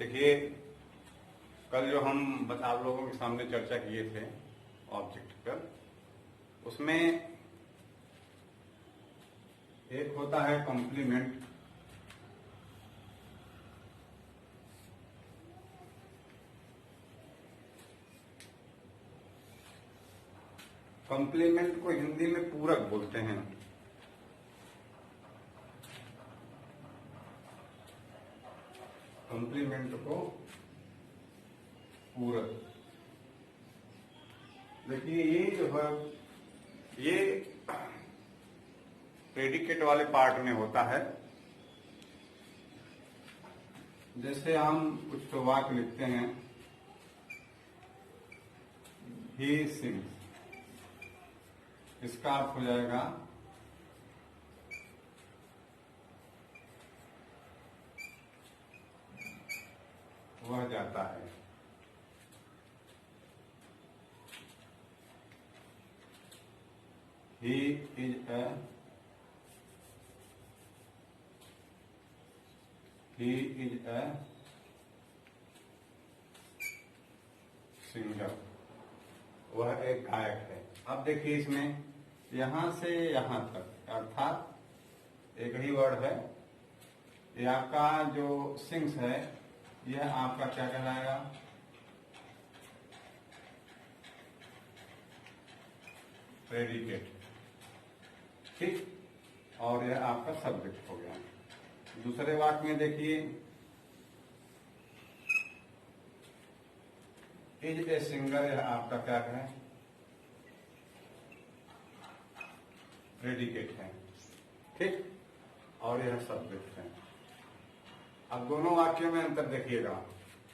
देखिए, कल जो हम बस आप लोगों के सामने चर्चा किए थे ऑब्जेक्ट पर, उसमें एक होता है कॉम्प्लीमेंट, कॉम्प्लीमेंट को हिंदी में पूरक बोलते हैं। कॉम्प्लीमेंट को पूरक। देखिए, ये जो है ये प्रेडिकेट वाले पार्ट में होता है। जैसे हम कुछ तो वाक्य लिखते हैं, ही सिंग्स, इसका अर्थ हो जाएगा वह जाता है। He is a सिंगर, वह एक गायक है। अब देखिए, इसमें यहां से यहां तक अर्थात एक ही वर्ड है। ये आपका जो सिंग्स है, यह आपका क्या कहलाएगा? प्रेडिकेट, ठीक। और यह आपका सब्जेक्ट हो गया। दूसरे वाक्य में देखिए, इज ए सिंगर, यह आपका क्या है? प्रेडिकेट है, ठीक। और यह सब्जेक्ट है। अब दोनों वाक्यों में अंतर देखिएगा,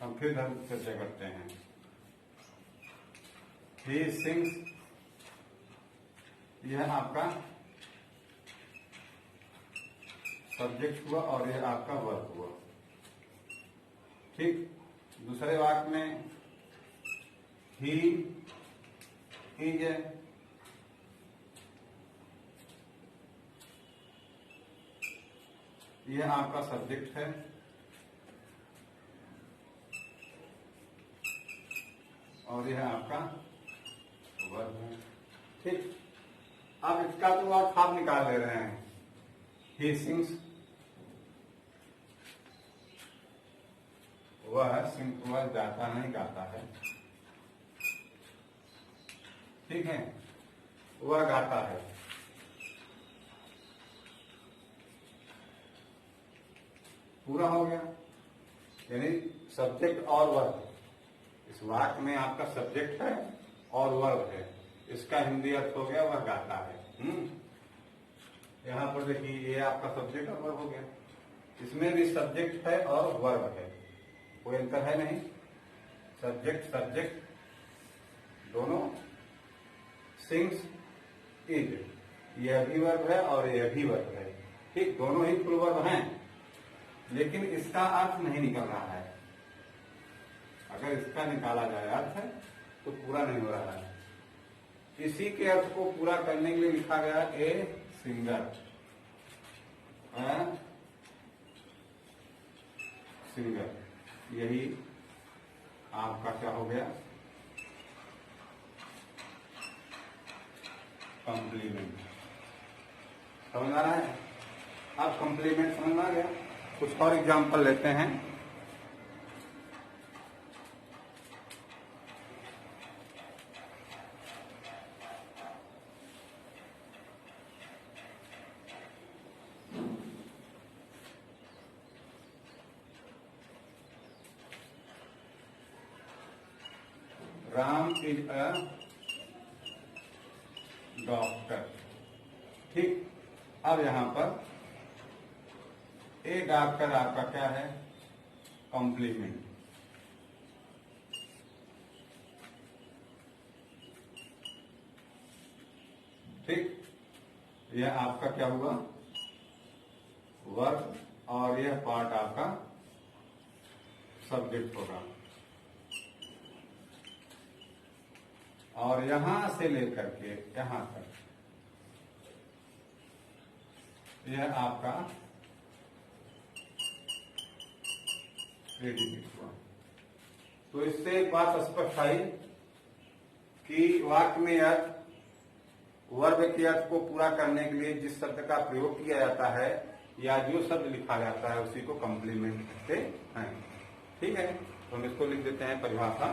हम फिर चर्चा करते हैं। ही सिंग्स, यह आपका सब्जेक्ट हुआ और यह आपका वर्ब हुआ, ठीक। दूसरे वाक्य में ही इज, यह आपका सब्जेक्ट है और यह आपका वर्ब है, ठीक। अब इसका तो आप निकाल ले रहे हैं। ही सिंग्स, वह जाता नहीं, गाता है, ठीक है। वह गाता है, पूरा हो गया। यानी सब्जेक्ट और वर्ब। इस वाक्य में आपका सब्जेक्ट है और वर्ब है। इसका हिंदी अर्थ हो गया वह गाता है। यहां पर देखिए, ये आपका सब्जेक्ट और वर्ब हो गया। इसमें भी सब्जेक्ट है और वर्ब है, कोई अंतर है नहीं। सब्जेक्ट दोनों। सिंग्स इज, यह भी वर्ब है और यह भी वर्ब है, ठीक। दोनों ही फुल वर्ब हैं, लेकिन इसका अर्थ नहीं निकल रहा है। अगर इसका निकाला जाए अर्थ तो पूरा नहीं हो रहा है। इसी के अर्थ को पूरा करने के लिए लिखा गया ए सिंगर, सिंगर। यही आपका क्या हो गया? कॉम्प्लीमेंट। समझ आ रहा है? अब कॉम्प्लीमेंट समझ में आ गया। कुछ और एग्जाम्पल लेते हैं। राम इज अ डॉक्टर, ठीक। अब यहां पर ए डॉक्टर आपका क्या है? कॉम्प्लीमेंट, ठीक। यह आपका क्या हुआ? वर्ब, और यह पार्ट आपका सब्जेक्ट होगा। और यहां से लेकर के यहां तक यह आपका प्रेडिकेट हुआ। तो इससे एक बात स्पष्ट आई कि वाक्य में अर्थ, वर्ब के अर्थ को पूरा करने के लिए जिस शब्द का प्रयोग किया जाता है या जो शब्द लिखा जाता है उसी को कॉम्प्लीमेंट कहते हैं। ठीक है, तो हम इसको लिख देते हैं परिभाषा।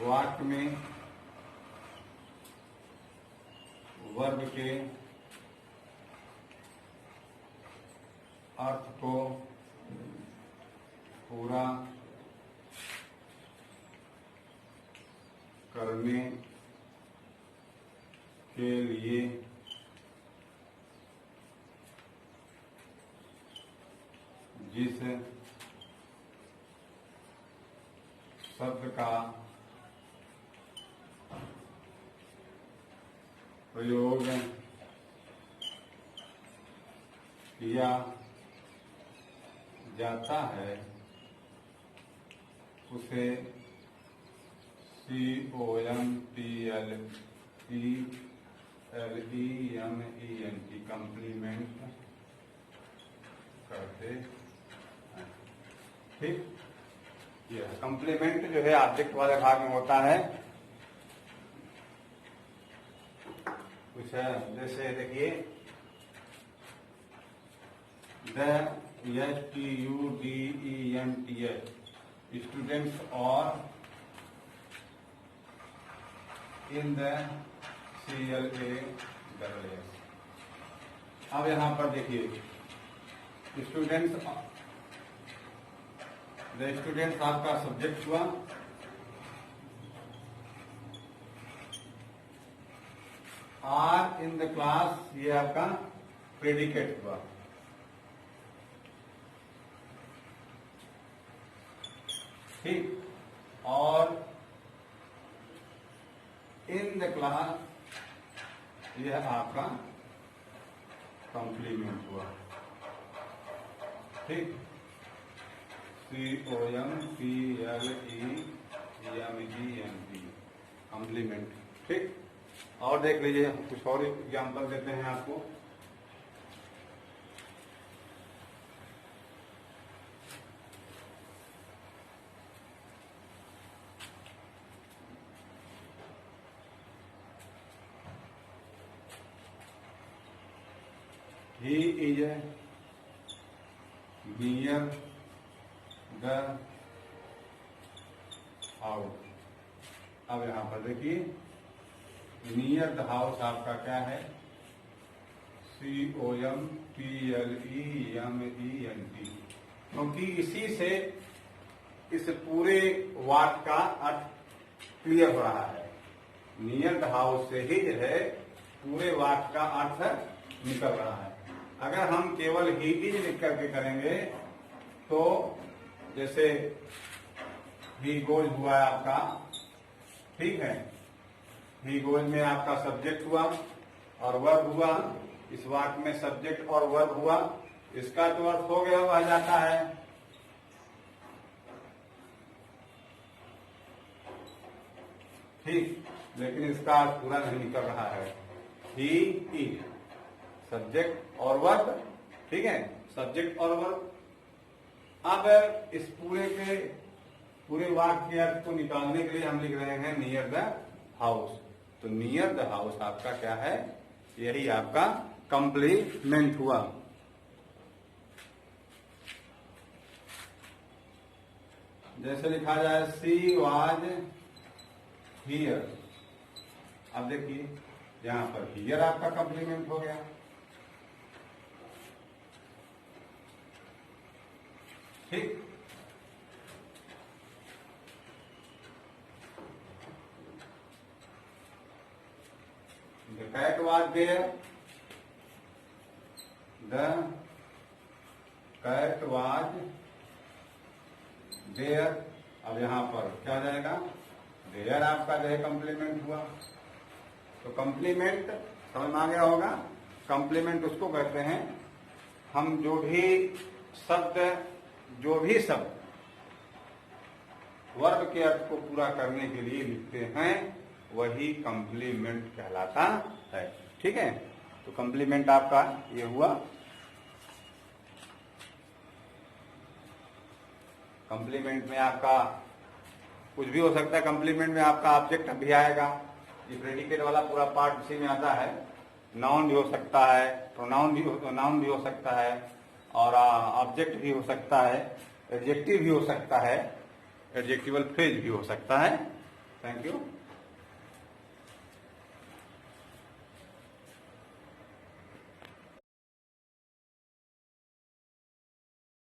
वाक्य में वर्ब के अर्थ को पूरा करने के लिए जिस शब्द का प्रयोग किया जाता है उसे COMPLEMENT कॉम्प्लीमेंट करते हैं। ठीक, ये कॉम्प्लीमेंट जो है ऑब्जेक्ट वाले भाग में होता है। कुछ है जैसे देखिए STUDENTS स्टूडेंट्स और इन द CLASS। अब यहां पर देखिए स्टूडेंट्स, द स्टूडेंट्स आपका सब्जेक्ट हुआ, आर इन द क्लास ये आपका प्रेडिकेट हुआ। ठीक, और इन द क्लास यह आपका कॉम्प्लीमेंट हुआ। ठीक, COMPLEMENT कॉम्प्लीमेंट। ठीक, और देख लीजिए कुछ और एग्जाम्पल देते हैं आपको। He is near the house। अब यहां पर देखिए नियर द हाउस आपका क्या है, COMPLEMENT, क्योंकि इसी से इस पूरे वाक्य का अर्थ क्लियर हो रहा है। नियर द हाउस से ही जो है पूरे वाक्य का अर्थ निकल रहा है। अगर हम केवल ही इज लिख करके करेंगे तो जैसे ही गोज हुआ आपका, ठीक है, ही गोज में आपका सब्जेक्ट हुआ और वर्ब हुआ, इस वाक्य में सब्जेक्ट और वर्ब हुआ, इसका तो अर्थ हो गया वह जाता है। ठीक, लेकिन इसका अर्थ पूरा नहीं निकल रहा है। ही इज सब्जेक्ट और वर्ब, ठीक है, सब्जेक्ट और वर्ब। अब इस पूरे वाक्य के अर्थ को निकालने के लिए हम लिख रहे हैं नियर द हाउस। तो नियर द हाउस आपका क्या है, यही आपका कॉम्प्लीमेंट हुआ। जैसे लिखा जाए सी वाज हियर। अब देखिए यहां पर हियर आपका कॉम्प्लीमेंट हो गया। ठीक, the cat was there, the cat was there। अब यहां पर क्या जाएगा, देयर आपका जो है कॉम्प्लीमेंट हुआ। तो कॉम्प्लीमेंट समझ में आ गया होगा। कॉम्प्लीमेंट उसको कहते हैं हम जो भी शब्द वर्ब के अर्थ को पूरा करने के लिए लिखते हैं वही कंप्लीमेंट कहलाता है। ठीक है, तो कंप्लीमेंट आपका ये हुआ। कंप्लीमेंट में आपका कुछ भी हो सकता है। कंप्लीमेंट में आपका ऑब्जेक्ट भी आएगा, ये प्रेडिकेट वाला पूरा पार्ट इसी में आता है। नाउन भी हो सकता है, प्रोनाउन भी हो सकता है, और ऑब्जेक्ट भी हो सकता है, एडजेक्टिव भी हो सकता है, एडजेक्टिवल फ्रेज भी हो सकता है। Thank you.